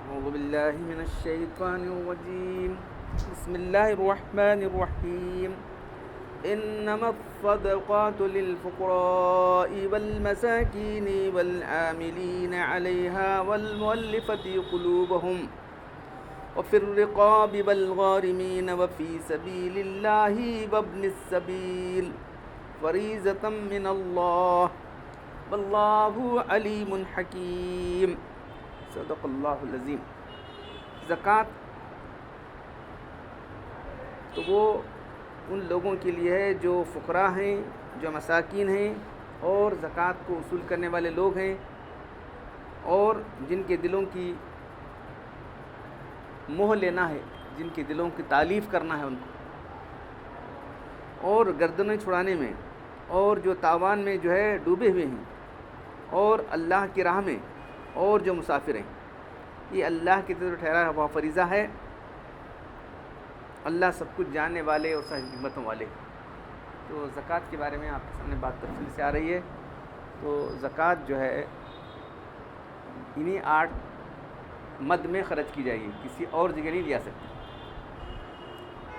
أعوذ بالله من الشيطان الرجيم. بسم الله الرحمن الرحيم. إنما الصدقات للفقراء والمساكين والعاملين عليها والمؤلفة قلوبهم وفي الرقاب والغارمين وفي سبيل الله وابن السبيل فريضة من الله والله عليم حكيم. صدق اللہ العظیم. زکوٰۃ تو وہ ان لوگوں کے لیے ہے جو فقراء ہیں، جو مساکین ہیں اور زکوٰۃ کو وصول کرنے والے لوگ ہیں، اور جن کے دلوں کی موہ لینا ہے، جن کے دلوں کی تالیف کرنا ہے ان کو، اور گردنیں چھڑانے میں، اور جو تاوان میں جو ہے ڈوبے ہوئے ہیں، اور اللہ کی راہ میں، اور جو مسافر ہیں. یہ اللہ کی طرف ٹھہرا ہوا فریضہ ہے. اللہ سب کچھ جاننے والے اور صاحب حکمتوں والے. تو زکوٰۃ کے بارے میں آپ کے سامنے بات تفصیل سے آ رہی ہے. تو زکوٰۃ جو ہے انہی 8 مد میں خرچ کی جائے گی، کسی اور جگہ نہیں لیا سکتی.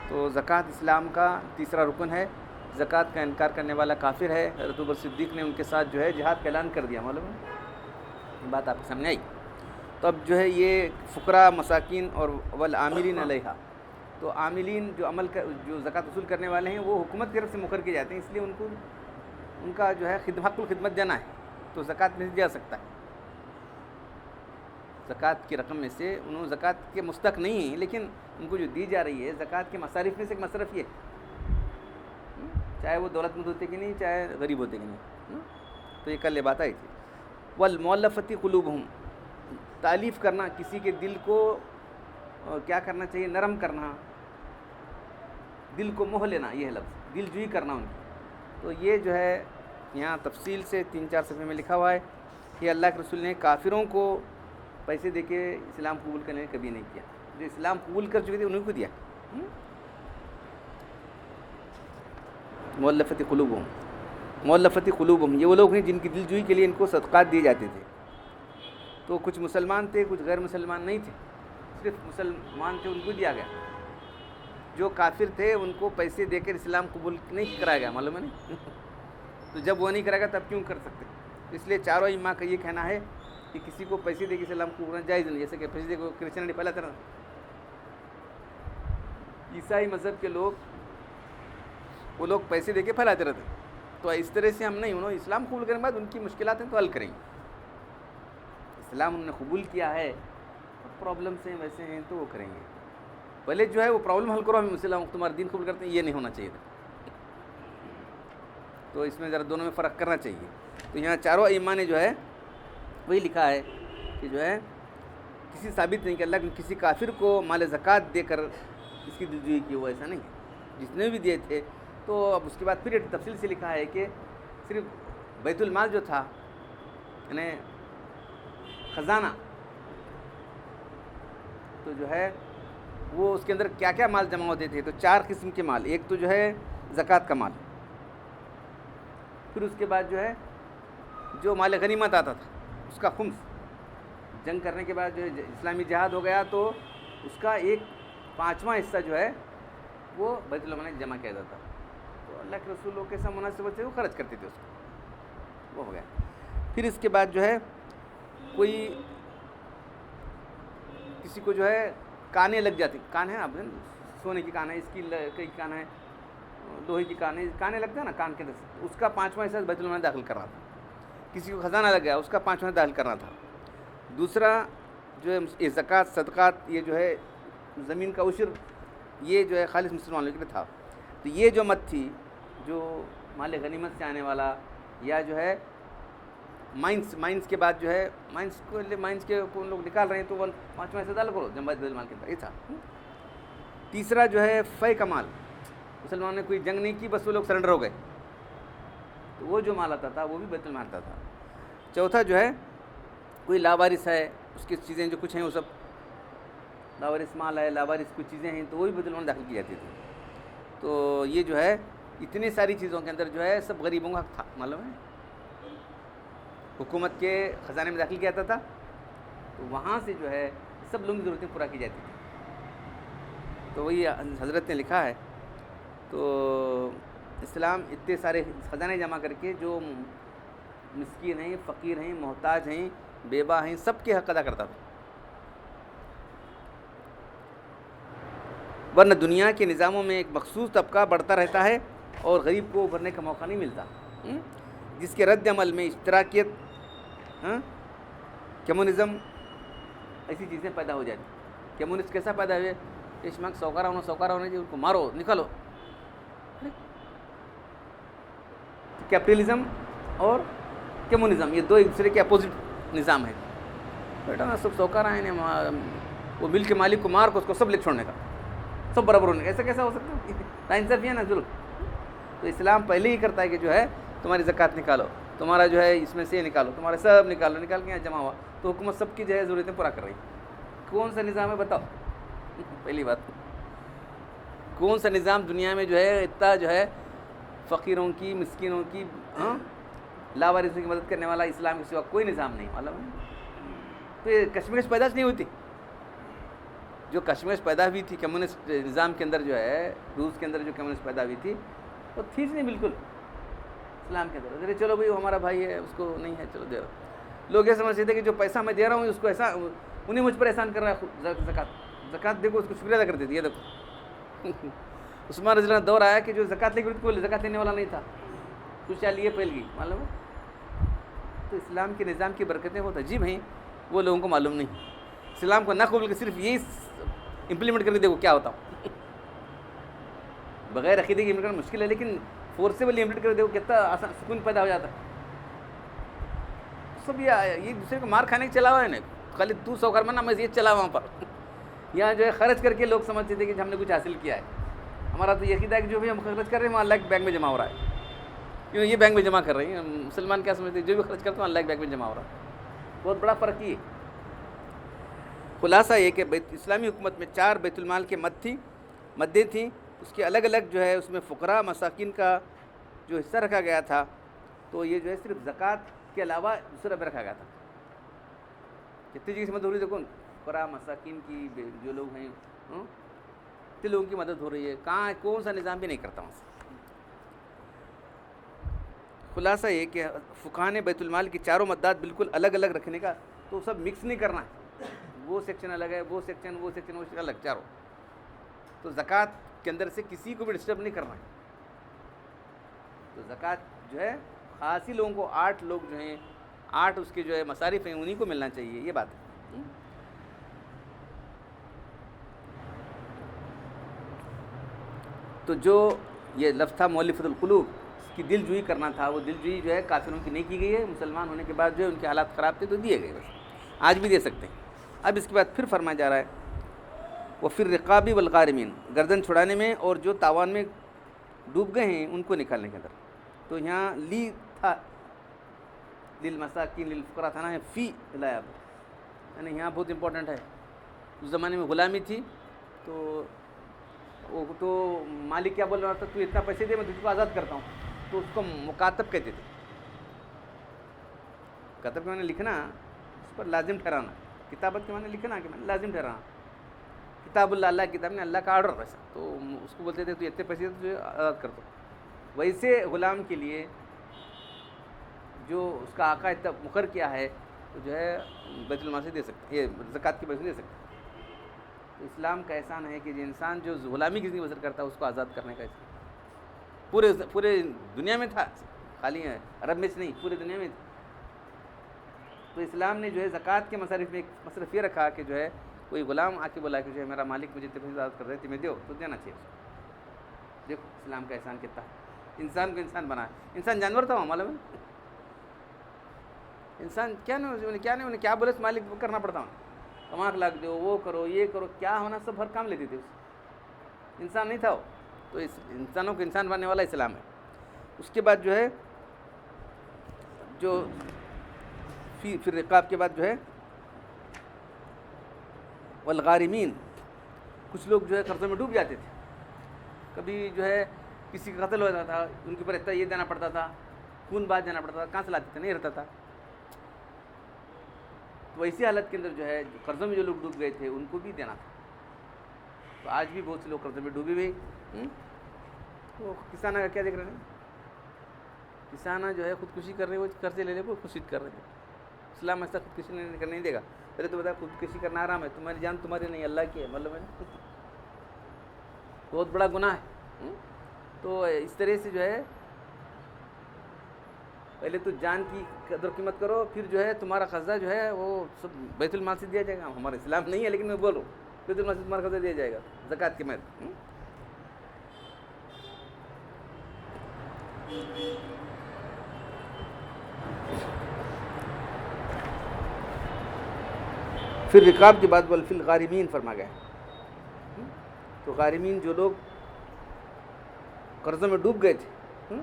تو زکوٰۃ اسلام کا تیسرا رکن ہے. زکوٰۃ کا انکار کرنے والا کافر ہے. حضرت ابو بکر صدیق نے ان کے ساتھ جو ہے جہاد کا اعلان کر دیا. معلوم ہے بات آپ کے سامنے آئی. تو اب جو ہے یہ فقراء، مساکین اور والعاملین علیہا، تو عاملین جو زکوٰۃ وصول کرنے والے ہیں وہ حکومت کی طرف سے مقرر کیے جاتے ہیں، اس لیے ان کا جو ہے حق الخدمت دینا ہے. تو زکوٰۃ میں سے دیا سکتا ہے. زکوٰۃ کی رقم میں سے انہوں زکوٰۃ کے مستحق نہیں ہیں، لیکن ان کو جو دی جا رہی ہے زکوٰۃ کے مصارف میں سے ایک مصرف یہ ہے، چاہے وہ دولت مند ہوتے کہ نہیں، چاہے غریب ہوتے کہ نہیں. تو یہ کل یہ بات آئی تھی. والمؤلفۃ قلوبہم، تالیف کرنا، کسی کے دل کو کیا کرنا چاہیے، نرم کرنا، دل کو موہ لینا، یہ ہے لفظ، دل جوئی کرنا ان کی. تو یہ جو ہے یہاں تفصیل سے 3-4 صفحے میں لکھا ہوا ہے کہ اللہ کے رسول نے کافروں کو پیسے دے کے اسلام قبول کرنے کبھی نہیں کیا. جو اسلام قبول کر چکے تھے انہیں کو دیا. مؤلفۃ قلوبہم، مؤلفۃ قلوبہم یہ وہ لوگ ہیں جن کی دل جوئی کے لیے ان کو صدقات دیے جاتے تھے. تو کچھ مسلمان تھے، کچھ غیر مسلمان نہیں تھے، صرف مسلمان تھے ان کو دیا گیا. جو کافر تھے ان کو پیسے دے کر اسلام قبول نہیں کرایا گیا. معلوم ہے نہیں. تو جب وہ نہیں کرایا گا تب کیوں کر سکتے. اس لیے چاروں ائمہ کا یہ کہنا ہے کہ کسی کو پیسے دے کے اسلام قبول کرنا جائز نہیں. جیسے کہ پیسے دے کو کرسچنٹی پھیلاتا رہا، عیسائی مذہب کے لوگ وہ لوگ پیسے دے کے پھیلاتے رہتے. تو اس طرح سے ہم نہیں، انہوں اسلام قبول کرنے کے بعد ان کی مشکلات ہیں تو حل کریں گے. اسلام انہوں نے قبول کیا ہے، پرابلمس ہیں ویسے ہیں تو وہ کریں گے. پہلے جو ہے وہ پرابلم حل کرو، ہم اسلام تمہارا دین قبول کرتے ہیں، یہ نہیں ہونا چاہیے تھا. تو اس میں ذرا دونوں میں فرق کرنا چاہیے. تو یہاں چاروں ائمہ نے جو ہے وہی لکھا ہے کہ جو ہے کسی ثابت نہیں کہ اللہ نے کسی کافر کو مال زکوٰۃ دے کر اس کی دلجوئی کی، وہ ایسا نہیں ہے. جتنے بھی دیے تھے. تو اب اس کے بعد پھر تفصیل سے لکھا ہے کہ صرف بیت المال جو تھا، یعنی خزانہ، تو جو ہے وہ اس کے اندر کیا کیا مال جمع ہوتے تھے. تو 4 قسم کے مال. ایک تو جو ہے زکوٰۃ کا مال، پھر اس کے بعد جو ہے جو مال غنیمت آتا تھا اس کا خمس. جنگ کرنے کے بعد جو ہے اسلامی جہاد ہو گیا تو اس کا 1/5واں حصہ جو ہے وہ بیت المال میں جمع کیا جاتا. تو اللہ کے رسول لوگ کے ساتھ مناسبت سے وہ خرچ کرتے تھے اس کو، وہ ہو گیا. پھر اس کے بعد جو ہے کوئی کسی کو جو ہے کانے لگ جاتی، کان ہے آپ سونے کی کان ہے، اسٹیل کی کان ہے، لوہے کی کانے لگتا ہے نا کان کے اندر، اس کا 5واں حصہ بیت المال میں داخل کرنا تھا. کسی کو خزانہ لگ گیا اس کا 5واں داخل کرنا تھا. دوسرا جو ہے زکوٰۃ، صدقات، یہ جو ہے زمین کا عشر، یہ جو ہے خالص مسلمانوں کے لیے تھا. تو یہ جو مت تھی، جو مال غنیمت سے آنے والا، یا جو ہے مائنس کے بعد جو ہے مائنس کے لوگ نکال رہے ہیں تو وہ 5واں حصہ ڈال کرو جمع بیت المال کے اندر، یہ تھا. تیسرا جو ہے فے کا مال، مسلمانوں نے کوئی جنگ نہیں کی، بس وہ لوگ سرنڈر ہو گئے تو وہ جو مال آتا تھا وہ بھی بیت المال آتا تھا. چوتھا جو ہے کوئی لاوارث ہے، اس کی چیزیں جو کچھ ہیں وہ سب لاوارث مال ہے، لاوارث کچھ چیزیں ہیں تو وہ بھی بیت المال داخل کی جاتی تھی. تو یہ جو ہے اتنی ساری چیزوں کے اندر جو ہے سب غریبوں کا حق تھا. معلوم ہے حکومت کے خزانے میں داخل کیا جاتا تھا. تو وہاں سے جو ہے سب لوگوں کی ضرورتیں پورا کی جاتی تھیں. تو وہی حضرت نے لکھا ہے. تو اسلام اتنے سارے خزانے جمع کر کے جو مسکین ہیں، فقیر ہیں، محتاج ہیں، بیوہ ہیں، سب کے حق ادا کرتا تھا. ورنہ دنیا کے نظاموں میں ایک مخصوص طبقہ بڑھتا رہتا ہے اور غریب کو ابھرنے کا موقع نہیں ملتا، جس کے رد عمل میں اشتراکیت، کمیونزم ایسی چیزیں پیدا ہو جاتی. کمیونسٹ کیسا پیدا ہوئے؟ اشماک سوکارا ہونا جی، ان کو مارو، نکالو. کیپٹلزم اور کمیونزم یہ دو ایک دوسرے کے اپوزٹ نظام ہے. بیٹا نا سب سوکارا ہیں، وہ مل کے مالک کو مار کو اس کو سب لکھ چھوڑنے کا، سب برابر ہونے کا. ایسا کیسا ہو سکتا ہے؟ ناانصافی ہے نا، ظلم. تو اسلام پہلے ہی کرتا ہے کہ جو ہے تمہاری زکوٰۃ نکالو، تمہارا جو ہے اس میں سے نکالو، تمہارے سب نکال کے یہاں جمع ہوا. تو حکومت سب کی جو ہے ضرورتیں پورا کر رہی ہے. کون سا نظام ہے بتاؤ؟ پہلی بات، کون سا نظام دنیا میں جو ہے اتنا جو ہے فقیروں کی، مسکینوں کی، لاوارثوں کی مدد کرنے والا اسلام کے سوا کوئی نظام نہیں. معلوم ہے؟ تو یہ کشمکش پیداش نہیں ہوتی. جو کشمکش پیدا ہوئی تھی کمیونسٹ نظام کے اندر، جو ہے روس کے اندر جو کمیونسٹ پیدا ہوئی تھی، وہ تھی نہیں بالکل اسلام کے اندر. ارے چلو بھائی ہمارا بھائی ہے، اس کو نہیں ہے، چلو دے رہا. لوگ یہ سمجھتے تھے کہ جو پیسہ میں دے رہا ہوں اس کو ایسا، انہیں مجھ پر احسان کر رہا ہے. زکوٰۃ دیکھو، اس کو شکریہ ادا کرتے تھے. یہ دیکھو عثمان رضی اللہ عنہ دور آیا کہ جو زکوٰۃ لے کے کوئی زکوٰۃ لینے والا نہیں تھا، خوشحالی یہ پھیل گئی. معلوم ہے؟ تو اسلام کے نظام کی برکتیں بہت عجیب ہیں، وہ لوگوں کو معلوم نہیں. اسلام کو نہ قبول کے صرف یہی امپلیمنٹ کر کے دیکھو کیا ہوتا. بغیر عقیدے کی امپلیمنٹ کرنا مشکل ہے، لیکن فورسیبلی امپلیمنٹ کر کے دیکھو کتنا آسان سکون پیدا ہو جاتا ہے. سب یہ دوسرے کو مار کھانے کے چلا ہوا ہے نا، خالی تو سوکر منا میں یہ چلا وہاں پر. یہاں جو ہے خرچ کر کے لوگ سمجھتے تھے کہ ہم نے کچھ حاصل کیا ہے. ہمارا تو یہ عقیدہ ہے کہ جو بھی ہم خرچ کر رہے ہیں وہ اللہ کے بینک میں جمع ہو رہا ہے. کیوں یہ بینک میں جمع کر رہے ہیں؟ مسلمان کیا سمجھتے ہیں؟ جو بھی خرچ کرتے ہیں اللہ کے بینک میں جمع ہو رہا ہے. بہت بڑا فرق یہ. خلاصہ یہ کہ اسلامی حکومت میں 4 بیت المال کے مدیں تھیں. اس کے الگ الگ جو ہے اس میں فقراء مساکین کا جو حصہ رکھا گیا تھا. تو یہ جو ہے صرف زکوٰۃ کے علاوہ دوسرا بھی رکھا گیا تھا. کتنی چیز کی مدد ہو رہی ہے؟ دیکھو فقراء مساکین کی، جو لوگ ہیں اتنے لوگوں کی مدد ہو رہی ہے. کہاں کون سا نظام بھی نہیں کرتا وہاں سے. خلاصہ یہ کہ فقہاء نے بیت المال کی چاروں مدات بالکل الگ الگ رکھنے کا، تو سب مکس نہیں کرنا ہے. وہ سیکشن الگ ہے، وہ سیکشن الگ، چاروں. تو زکوٰۃ کے اندر سے کسی کو بھی ڈسٹرب نہیں کرنا ہے. تو زکوٰۃ جو ہے خاصی لوگوں کو، 8 لوگ جو ہیں، 8 اس کے جو ہے مصارف ہیں، انہیں کو ملنا چاہیے. یہ بات ہے. تو جو یہ لفظ تھا مؤلفۃ القلوب، اس کی دل جوئی کرنا تھا. وہ دل جوئی جو ہے کافروں کی نہیں کی گئی ہے. مسلمان ہونے کے بعد جو ہے ان کے حالات خراب تھے تو دیے گئے، بس آج بھی دے سکتے ہیں. اب اس کے بعد پھر فرمایا جا رہا ہے وہ پھر رقابی والغارمین، گردن چھڑانے میں اور جو تاوان میں ڈوب گئے ہیں ان کو نکالنے کے اندر. تو یہاں لی تھا، للمساکین للفقراء تھا نا، فی لایا، یعنی یہاں بہت امپورٹنٹ ہے. اس زمانے میں غلامی تھی، تو مالک کیا بول رہا تھا؟ تو اتنا پیسے دے میں تجھ کو آزاد کرتا ہوں. تو اس کو مکاتب کہتے تھے. کاتب کے معنی لکھنا، اس پر لازم ٹھہرانا. کتابت کے معنی لکھنا کہ میں لازم ٹھہرانا. کتاب اللہ کی کتاب نے اللہ کا آرڈر ویسا، تو اس کو بولتے تھے تو اتنے پیسے تو آزاد کر دو. ویسے غلام کے لیے جو اس کا آقا اتنا مقرر کیا ہے، تو جو ہے بیت المال سے دے سکتے، یہ زکوٰۃ کے پیسے دے سکتے. تو اسلام کا احسان ہے کہ جو انسان جو غلامی کی زندگی بسر کرتا ہے اس کو آزاد کرنے کا پورے دنیا میں تھا، خالی عرب میں نہیں، پورے دنیا میں تھا. تو اسلام نے جو ہے زکوٰۃ کے مصارف میں ایک مصرف یہ رکھا کہ جو ہے کوئی غلام آ کے بولا کہ جو ہے میرا مالک مجھے اتنے پیسے آزاد کر رہے تھے، میں دیو تو دینا چاہیے. دیکھو اسلام کا احسان کتنا ہے. انسان کو انسان بنا ہے. انسان جانور تھا وہاں، معلوم ہے؟ انسان کیا نہیں کیا بولے اس مالک کو کرنا پڑتا ہوں. 5 لاکھ دو، وہ کرو، یہ کرو، کیا ہونا، سب ہر کام لیتے تھے. انسان نہیں تھا وہ. تو اس انسانوں کو انسان بنانے والا اسلام ہے. اس کے بعد جو ہے جو پھر رقاب کے بعد جو ہے والغارمین، کچھ لوگ جو ہے قرضوں میں ڈوب جاتے تھے. کبھی جو ہے کسی کا قتل ہو جاتا تھا، ان کے اوپر اتنا یہ دینا پڑتا تھا، خون بہا دینا پڑتا تھا، کہاں سے لاتے تھے؟ نہیں رہتا تھا. ویسی حالت کے اندر جو ہے قرضوں میں جو لوگ ڈوب گئے تھے ان کو بھی دینا تھا. تو آج بھی بہت سے لوگ قرضوں میں ڈوبے ہوئے. وہ کسانہ کا کیا دیکھ رہے ہیں؟ کسانہ جو ہے خودکشی کر رہے ہیں, وہ قرضے لے لے وہ خودکشی کر رہے ہیں. اسلام ایسا خودکشی نہیں دے گا. پہلے تو بتا خودکشی کرنا حرام ہے, تمہاری جان تمہاری نہیں اللہ کی ہے, معلوم ہے نا, بہت بڑا گناہ ہے. تو اس طرح سے جو ہے پہلے تو جان کی قدر قیمت کرو, پھر جو ہے تمہارا قرضہ جو ہے وہ سب بیت المال سے دیا جائے گا. ہمارا اسلام نہیں ہے لیکن میں بول رہا ہوں بیت المال سے تمہارا قرضہ دیا جائے گا زکوٰۃ کے مہر. پھر رقاب کے بعد والفی الغارمین فرما گیا. تو غارمین جو لوگ قرضوں میں ڈوب گئے تھے,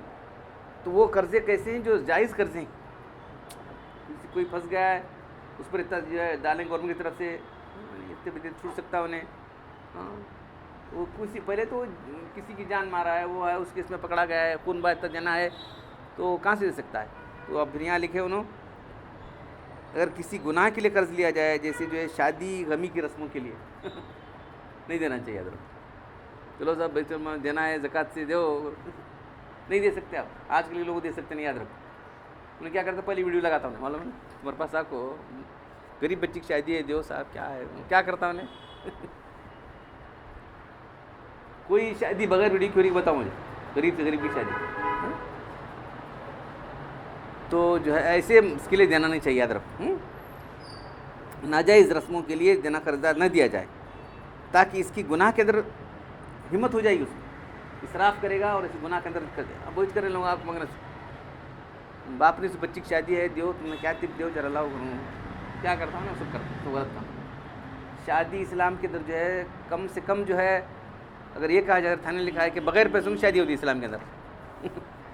تو وہ قرضے کیسے ہیں جو جائز قرضے ہیں. کوئی پھنس گیا ہے اس پر اتنا جو ہے ڈالیں گورنمنٹ کی طرف سے اتنے چھوٹ سکتا انہیں. وہ کسی پہلے تو کسی کی جان مارا ہے, وہ ہے اس کیس میں پکڑا گیا ہے, خون بہا اتنا جنا ہے, تو کہاں سے دے سکتا ہے. تو اب یہاں لکھے انہوں اگر کسی گناہ کے لیے قرض لیا جائے, جیسے جو ہے شادی غمی کی رسموں کے لیے نہیں دینا چاہیے. حضرت چلو صاحب بیت المال دینا ہے زکوٰۃ سے دو, نہیں دے سکتے آپ. آج کے لیے لوگ دے سکتے نہیں, یاد رکھو. انہیں کیا کرتا, پہلی ویڈیو لگاتا ہوں معلوم ہے تمہارے پاس آپ کو غریب بچی کی شادی ہے دیو صاحب, کیا ہے کیا کرتا انہیں کوئی شادی بغیر ویڈیو کیوں نہیں بتاؤ مجھے, غریب سے غریب کی شادی. تو جو ہے ایسے اس کے لیے دینا نہیں چاہیے, یاد رکھو. ناجائز رسموں کے لیے دینا قرضہ نہ دیا جائے, تاکہ اس کی گناہ کے اندر ہمت ہو جائے گی, اس کو اسراف کرے گا اور اس گناہ کے اندر کر دے گا. اب بوجھ کریں لوگ آپ مگر باپ نے سے بچی کی شادی ہے دیو, تم نے کیا ٹپ دیو, چلا لاؤ کیا کرتا ہوں نا سب کرتا ہوں, تو غلط کام. شادی اسلام کے اندر جو ہے کم سے کم جو ہے اگر یہ کہا جائے, اگر تھانے لکھا ہے کہ بغیر پیسوں میں شادی ہوتی ہے اسلام کے اندر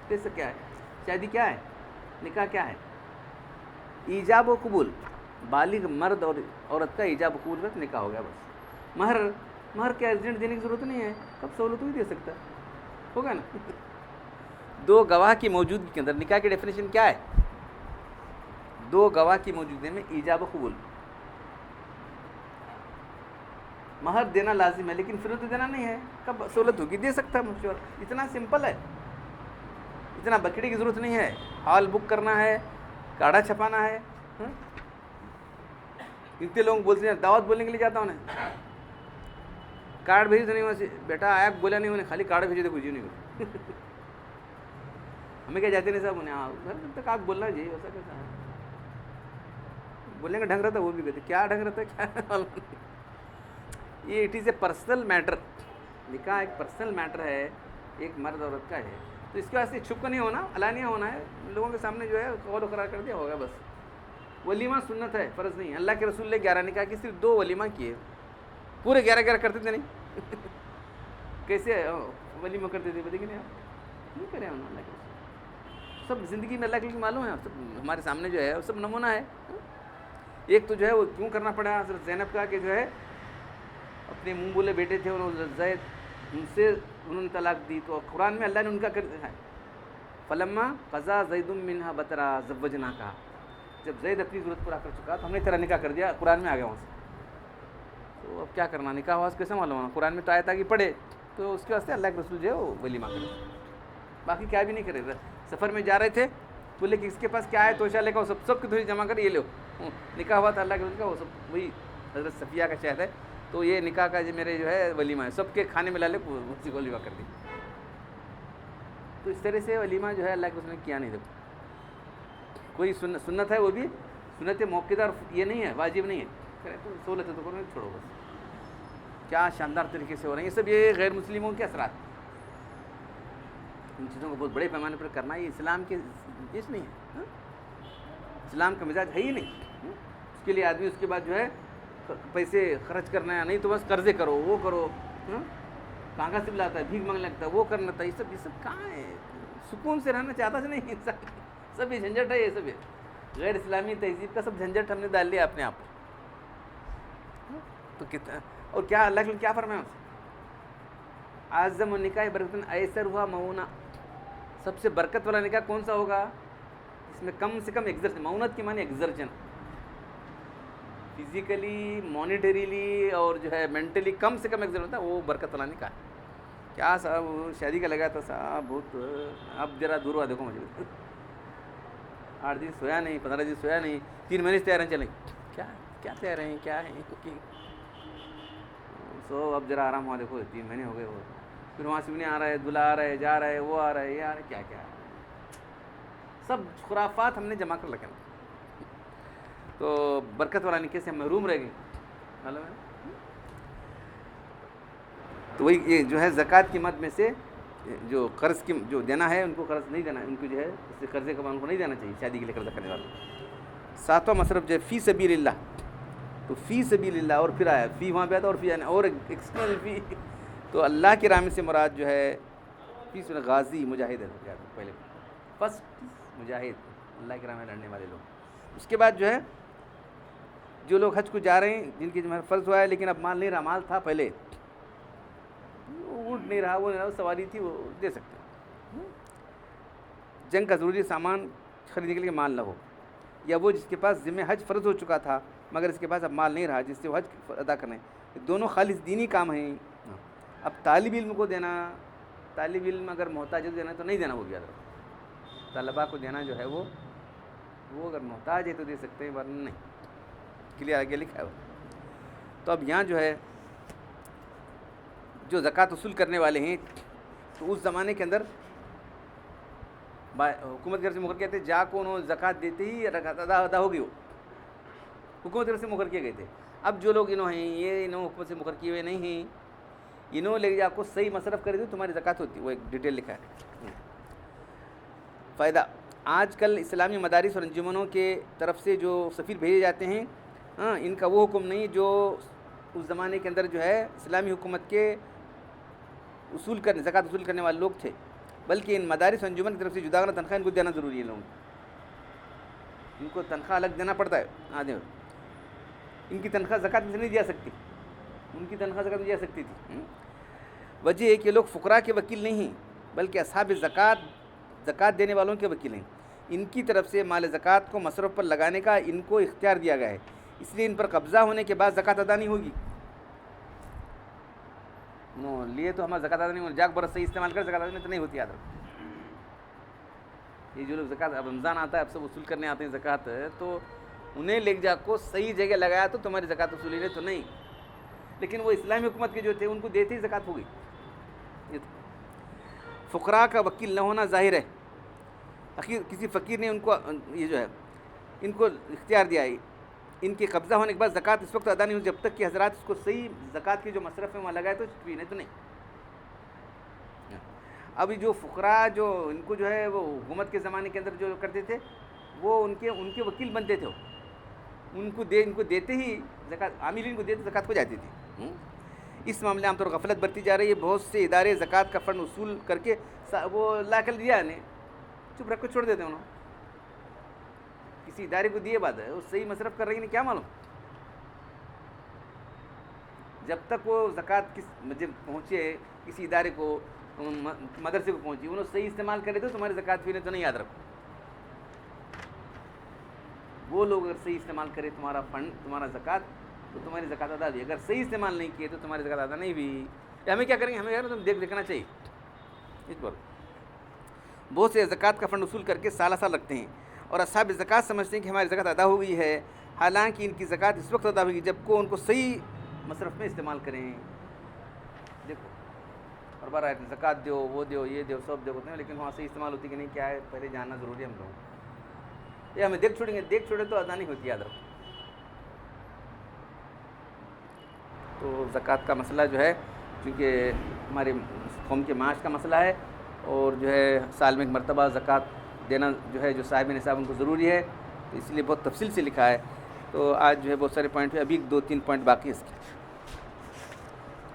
کیسے کیا ہے شادی, کیا ہے نکاح, کیا ہے ایجاب و قبول. بالغ مرد اور عورت کا ایجاب و قبول کا نکاح ہو گیا بس. مہر کے ارجنٹ دینے کی ضرورت نہیں ہے, کب سہولت ہوئی دے سکتا ہوگا نا. دو گواہ کی موجودگی کے اندر نکاح کی ڈیفینیشن کیا ہے, دو گواہ کی موجودگی میں ایجاب و قبول. مہر دینا لازم ہے لیکن فروخت دینا نہیں ہے, کب سہولت ہوگی دے سکتا ہے مشور. اتنا سمپل ہے, اتنا بکڑی کی ضرورت نہیں ہے. ہال بک کرنا ہے, کاڑھا چھپانا ہے. اتنے لوگ بولتے ہیں دعوت بولنے کے لیے جاتا ہوں نا, کارڈ بھیج دو نہیں وہاں سے, بیٹا آیا بولا نہیں انہیں, خالی کارڈ بھیجے دے کچھ نہیں. ہمیں کیا جاتے نہیں صاحب انہیں, گھر تک آپ بولنا جی ایسا کیسا ہے, بولنے کا ڈھنگ رہتا وہ بھی کہتے کیا ڈھنگ رہتا ہے کیا. یہ it is a personal matter. نکاح ایک پرسنل میٹر ہے, ایک مرد عورت کا ہے, تو اس کے واسطے چھپ نہیں ہونا, علانیہ ہونا ہے. لوگوں کے سامنے جو ہے قول و قرار کر دیا ہوگا بس. ولیمہ سنت ہے, فرض نہیں ہے. اللہ کے رسول نے 11 نکاح کی, صرف 2 ولیمہ کیے, پورے 11 کرتے تھے نہیں. کیسے ولیمہ کرتے تھے بتائیے نہیں آپ, نہیں کرے انہوں نے. اللہ کے رسول سب زندگی میں اللہ کے لیے معلوم ہے, سب ہمارے سامنے جو ہے وہ سب نمونہ ہے. ایک تو جو ہے وہ کیوں کرنا پڑا حضرت زینب کا, کہ جو ہے اپنے منہ بولے بیٹے تھے انہوں زید, ان سے انہوں نے طلاق دی, تو قرآن میں اللہ نے ان کا کر دیا ہے فلما قضا زید منہا بطرا زوجنا کا. جب زید اپنی ضرورت پورا کر چکا تو ہم نے تیرا نکاح کر دیا. قرآن میں آ گیا وہاں سے. تو اب کیا کرنا, نکاح آواز کیسے معلوم ہونا, قرآن میں تو آیت آگے پڑھے, تو اس کے واسطے اللہ کے رسول جو ہے وہ ولیمہ کرے, باقی کیا بھی نہیں کرے. سفر میں جا رہے تھے, بولے کہ اس کے پاس کیا ہے توشہ لے کر سب کی تھوڑی جمع کر یہ لو. نکاح ہوا تھا اللہ کے رسول کا, وہ سب وہی حضرت صفیہ کا شہد ہے, تو یہ نکاح کا جو میرے جو ہے ولیمہ ہے, سب کے کھانے میں لا لے اسی کو ولیمہ کر دی. تو اس طرح سے ولیمہ جو ہے اللہ کے رسول نے کیا نہیں. دیکھو کوئی سنت ہے, وہ بھی سنت موقع دار, یہ نہیں ہے واجب نہیں ہے. کرے تو سہولت ہے تو کرو, چھوڑو بس. کیا شاندار طریقے سے ہو رہے ہیں یہ سب, یہ غیر مسلموں کے اثرات. ان چیزوں کو بہت بڑے پیمانے پر کرنا یہ اسلام کے چیز نہیں ہے. اسلام کا مزاج ہے ہی نہیں. اس کے لیے آدمی اس کے بعد جو ہے پیسے خرچ کرنا ہے, نہیں تو بس قرضے کرو, وہ کرو, کہاں سے لاتا ہے, بھیک مانگنے لگتا ہے, وہ کرنا تھا. یہ سب کہاں ہے, سکون سے رہنا چاہتا سے نہیں انسان. سب یہ جھنجھٹ ہے, یہ سب غیر اسلامی تہذیب کا سب جھنجھٹ ہم نے ڈال لیا اپنے آپ. تو کتنا, اور کیا اللہ کے کیا فرمایا اس سے, اعظم النکاح برکتن ایسر ہوا معونہ. سب سے برکت والا نکاح کون سا ہوگا, اس میں کم سے کم ایگزرشن, معونت کے معنی ایگزرشن, فزیکلی مانیٹریلی اور جو ہے مینٹلی کم سے کم ایک ضرورت ہے وہ برکت والا نہیں کہا ہے. کیا صاحب شادی کا لگا تھا صاحب بہت, اب ذرا دور ہوا دیکھو مجھے 8 دن سویا نہیں, 15 دن سویا نہیں, 3 مہینے سے تیار ہیں چلیں کیا کیا تیار ہیں کیا ہیں کوکنگ. سو اب ذرا آرام ہوا دیکھو 3 مہینے ہو گئے وہ, پھر وہاں سے بھی نہیں آ رہا ہے, دلہا آ رہا ہے, جا رہا ہے, وہ آ رہا ہے, یہ آ رہا ہے, کیا کیا سب خرافات ہم نے جمع کر رکھے نا. تو برکت والا نکاح سے ہم محروم رہ گئے. معلوم ہے. تو وہی یہ جو ہے زکوٰۃ کی مد میں سے جو قرض کی جو دینا ہے ان کو قرض نہیں دینا ہے, ان کو جو ہے اس سے قرضے کا ان کو نہیں دینا چاہیے شادی کے لیے قرضہ کرنے والوں. 7واں مصرف جو ہے فی سبیل اللہ, تو فی سبیل اللہ اور پھر آیا فی, وہاں پہ آتا اور فی یعنی اور ایکسٹرنل فی. تو اللہ کی راہ میں سے مراد جو ہے فی سن غازی مجاہد ہے. پہلے فرسٹ مجاہد اللہ کی راہ میں لڑنے والے لوگ. اس کے بعد جو ہے جو لوگ حج کو جا رہے ہیں جن کی جو ہے فرض ہوا ہے لیکن اب مال نہیں رہا, مال تھا پہلے اونٹ نہیں رہا, وہ نہیں رہا, سواری تھی, وہ دے سکتے ہیں. جنگ کا ضروری سامان خریدنے کے لیے مال نہ ہو, یا وہ جس کے پاس ذمہ حج فرض ہو چکا تھا مگر اس کے پاس اب مال نہیں رہا جس سے وہ حج ادا کریں. دونوں خالص دینی کام ہیں. اب طالب علم کو دینا, طالب علم اگر محتاج دینا تو نہیں دینا, ہو گیا. طلباء کو دینا جو ہے وہ اگر محتاج ہے تو دے سکتے ہیں, ورنہ نہیں. کلیئر آگے لکھا ہے وہ. تو اب یہاں جو ہے جو زکوٰۃ وصول کرنے والے ہیں تو اس زمانے کے اندر حکومت کی طرف سے مقرر کہتے ہیں جا کو انہوں زکوٰۃ دیتے ہی ادا ہو گئی, وہ حکومت کی طرف سے مقرر کیے گئے تھے. اب جو لوگ انہوں ہیں یہ انہوں حکومت سے مقرر کیے ہوئے نہیں ہیں, انہوں لے جا کو صحیح مصرف کر دیں تمہاری زکوٰۃ ہوتی ہے. وہ ایک ڈیٹیل لکھا ہے. فائدہ, آج کل اسلامی مدارس اور انجمنوں کے طرف سے جو سفیر بھیجے جاتے ہیں, ان کا وہ حکم نہیں جو اس زمانے کے اندر جو ہے اسلامی حکومت کے زکوٰۃ وصول کرنے والے لوگ تھے, بلکہ ان مدارس و انجمن کی طرف سے جداگانہ تنخواہ ان کو دینا ضروری ہے. لوگوں ان کو تنخواہ الگ دینا پڑتا ہے. ان کی تنخواہ زکوٰۃ میں سے نہیں دیا سکتی, ان کی تنخواہ زکوٰۃ میں دیا سکتی تھی. وجہ ہے کہ لوگ فقراء کے وکیل نہیں ہیں بلکہ اصحاب زکوٰۃ دینے والوں کے وکیل ہیں. ان کی طرف سے مال زکوٰۃ کو مصرف پر لگانے کا ان کو اختیار دیا گیا ہے, اس لیے ان پر قبضہ ہونے کے بعد زکوٰۃ ادا نہیں ہوگی. انہوں لیے تو ہمارا زکوٰۃ ادا نہیں ہوگی, جاگ برس صحیح استعمال کر زکوٰۃ ادا نہیں تو نہیں ہوتی. یاد رکھو یہ جو لوگ زکوٰۃ, اب رمضان آتا ہے اب سب وصول کرنے آتے ہیں زکوٰۃ, تو انہیں لے جا کو صحیح جگہ لگایا تو تمہاری زکوٰۃ وصولی ہے تو نہیں, لیکن وہ اسلامی حکومت کے جو تھے ان کو دیتے ہی زکوٰۃ ہو گئی. فقراء کا وکیل نہ ہونا ظاہر ہے. کسی فقیر نے ان کو یہ جو ہے ان کو اختیار دیا ہے. ان کے قبضہ ہونے کے بعد زکوٰۃ اس وقت ادا نہیں ہوئی جب تک کہ حضرات اس کو صحیح زکوٰۃ کی جو مصرف ہے وہاں لگائے تو پینے تو نہیں. اب جو فقراء جو ان کو جو ہے وہ حکومت کے زمانے کے اندر جو کرتے تھے وہ ان کے وکیل بنتے تھے, ان کو دیتے ہی زکوٰۃ, عاملین کو دیتے زکوٰۃ ہو جاتی تھی. اس معاملے عام طور پر غفلت برتی جا رہی ہے. بہت سے ادارے زکوٰۃ کا فنڈ وصول کر کے وہ لا کر دیا نہیں, چپ رکھ کو چھوڑ دیتے ہیں. انہوں کسی ادارے کو دیے بعد ہے وہ صحیح مصرف کر رہی نہیں, کیا معلوم. جب تک وہ زکوٰۃ جب پہنچے کسی ادارے کو, مدرسے کو پہنچی, انہوں صحیح استعمال کرے تو تمہاری زکوٰۃ پینے تو نہیں. یاد رکھو وہ لوگ اگر صحیح استعمال کرے تمہارا فنڈ تمہارا زکوٰۃ تو تمہاری زکوٰۃ ادا ہوئی. اگر صحیح استعمال نہیں کیے تو تمہاری زکوٰۃ ادا نہیں ہوئی. ہمیں کیا کریں گے, ہمیں تم دیکھنا چاہیے. اس پر بہت سے زکوٰۃ کا فنڈ وصول کر کے سالہ سال رکھتے ہیں اور اصحاب زکوٰۃ سمجھتے ہیں کہ ہماری زکوٰۃ ادا ہو گئی ہے, حالانکہ ان کی زکوٰۃ اس وقت ادا ہوگی جب کو ان کو صحیح مصرف میں استعمال کریں. دیکھو ہر بار زکوٰۃ دو, وہ دو, یہ دو, سب دو ہوتے ہیں, لیکن وہاں صحیح استعمال ہوتی کہ نہیں کیا ہے پہلے جاننا ضروری ہے. ہم لوگوں یہ ہمیں دیکھ چھوڑے تو ادا نہیں ہوتی. یاد رکھو تو زکوٰۃ کا مسئلہ جو ہے کیونکہ ہمارے قوم کے معاش کا مسئلہ ہے اور جو ہے سال میں ایک مرتبہ زکوٰۃ دینا جو ہے جو صاحب نصاب ان کو ضروری ہے, تو اس لیے بہت تفصیل سے لکھا ہے. تو آج جو ہے بہت سارے پوائنٹ ہیں, ابھی 2-3 پوائنٹ باقی ہے اس کے,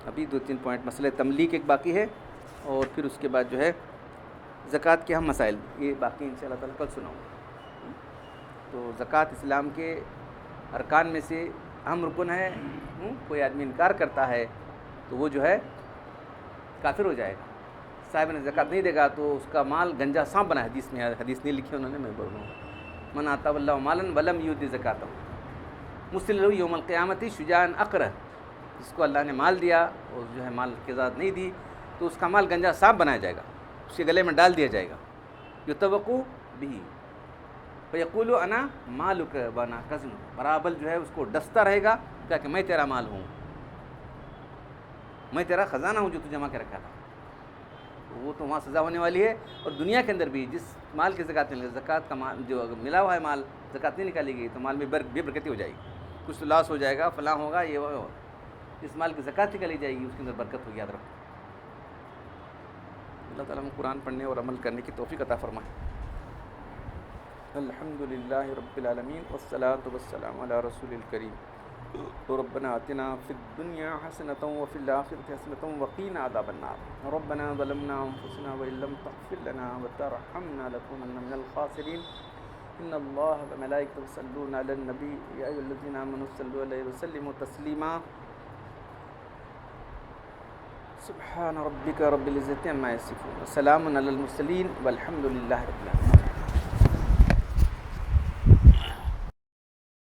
ابھی 2-3 پوائنٹ. مسئلہ تملیک ایک باقی ہے اور پھر اس کے بعد جو ہے زکوٰۃ کے اہم مسائل یہ باقی ان شاء اللہ تعالیٰ کل سناؤں. تو زکوٰۃ اسلام کے ارکان میں سے اہم رکن ہے. کوئی آدمی انکار کرتا ہے تو وہ جو ہے کافر ہو جائے گا. صاحب نے زکوٰۃ نہیں دے گا تو اس کا مال گنجا سانپ بنا. حدیث میں, حدیث نہیں لکھی انہوں نے, میں بول رہا ہوں, من آتا اللہ مالاً ولم یؤتی زکاتہ, مسلم یوم القیامتی شجاعن اقرہ، جس کو اللہ نے مال دیا اور جو ہے مال کی ذات نہیں دی تو اس کا مال گنجا سانپ بنایا جائے گا، اس کے گلے میں ڈال دیا جائے گا، یتوقو بھی فیقول انا مالک وانا کزن، برابر جو ہے اس کو ڈستا رہے گا کہ میں تیرا مال ہوں، میں تیرا خزانہ ہوں جو تو جمع کے رکھا تھا۔ وہ تو وہاں سزا ہونے والی ہے، اور دنیا کے اندر بھی جس مال کی زکوٰۃ نہیں، زکوٰۃ کا مال جو ملا ہوا ہے مال زکوٰۃ نہیں نکالی گئی تو مال میں بے برکتی ہو جائے گی، کچھ لاس ہو جائے گا، فلاں ہوگا، یہ وہ، جس مال کی زکوٰۃ نکالی جائے گی اس کے اندر برکت ہوگی، یاد رکھو۔ اللہ تعالیٰ ہم قرآن پڑھنے اور عمل کرنے کی توفیق عطا فرمائے۔ الحمد للہ رب العالمین والصلاة والسلام علی رسول الکریم۔ ربنا آتنا فی الدنیا حسنۃ وفی الآخرۃ حسنۃ وقینا عذاب النار۔ ربنا ظلمنا انفسنا وإن لم تغفر لنا وترحمنا لنكونن من الخاسرین۔ ان اللہ وملائکتہ یصلون علی النبی یا ایھا الذین آمنوا صلوا علیہ وسلموا تسلیما۔ سبحان ربک رب العزۃ عما یصفون وسلام علی المرسلین والحمد للہ رب العالمین۔